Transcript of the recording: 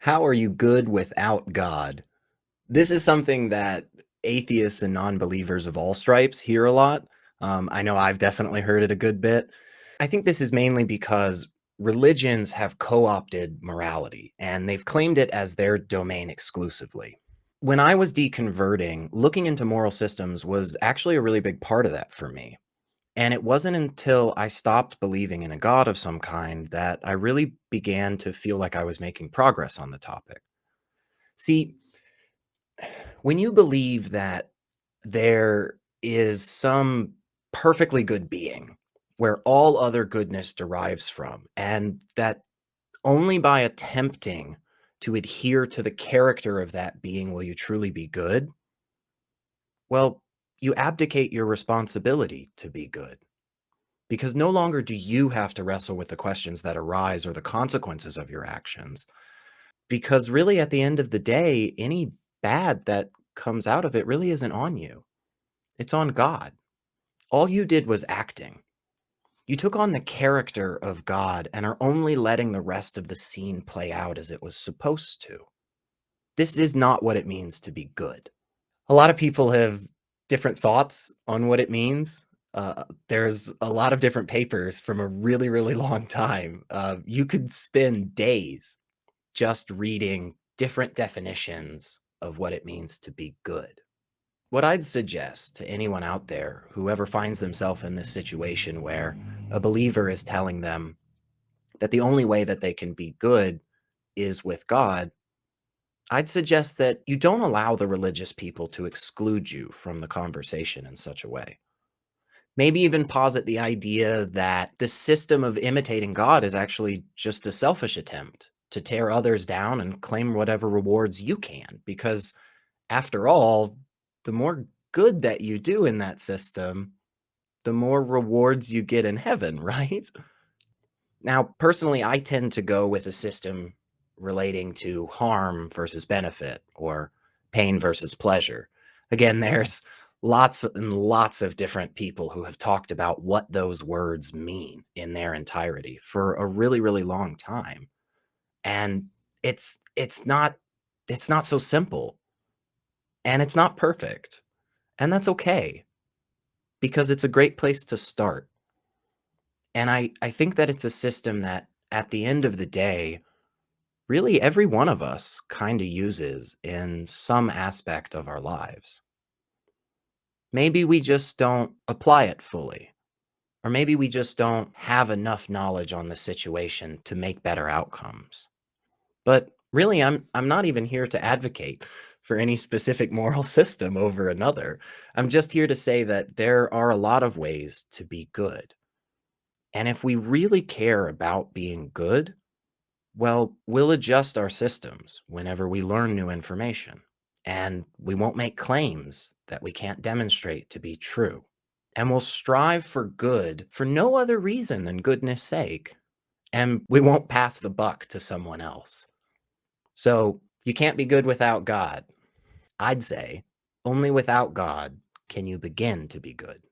How are you good without God? This is something that atheists and non-believers of all stripes hear a lot. I know I've definitely heard it a good bit. I think this is mainly because religions have co-opted morality and they've claimed it as their domain exclusively. When I was deconverting, looking into moral systems was actually a really big part of that for me. And it wasn't until I stopped believing in a God of some kind that I really began to feel like I was making progress on the topic. See, when you believe that there is some perfectly good being where all other goodness derives from, and that only by attempting to adhere to the character of that being will you truly be good, well, you abdicate your responsibility to be good. Because no longer do you have to wrestle with the questions that arise or the consequences of your actions. Because really, at the end of the day, any bad that comes out of it really isn't on you. It's on God. All you did was acting. You took on the character of God and are only letting the rest of the scene play out as it was supposed to. This is not what it means to be good. A lot of people have different thoughts on what it means. There's a lot of different papers from a really, really long time. You could spend days just reading different definitions of what it means to be good. What I'd suggest to anyone out there, whoever finds themselves in this situation where a believer is telling them that the only way that they can be good is with God, I'd suggest that you don't allow the religious people to exclude you from the conversation in such a way. Maybe even posit the idea that the system of imitating God is actually just a selfish attempt to tear others down and claim whatever rewards you can. Because after all, the more good that you do in that system, the more rewards you get in heaven, right? Now, personally, I tend to go with a system relating to harm versus benefit or pain versus pleasure. Again, there's lots and lots of different people who have talked about what those words mean in their entirety for a really, really long time. And it's not it's not so simple and it's not perfect. And that's okay because it's a great place to start. And I think that it's a system that at the end of the day, really every one of us kind of uses in some aspect of our lives. Maybe we just don't apply it fully, or maybe we just don't have enough knowledge on the situation to make better outcomes. But really, I'm not even here to advocate for any specific moral system over another. I'm just here to say that there are a lot of ways to be good. And if we really care about being good, well, we'll adjust our systems whenever we learn new information, and we won't make claims that we can't demonstrate to be true. And we'll strive for good for no other reason than goodness sake, and we won't pass the buck to someone else. So you can't be good without God. I'd say only without God can you begin to be good.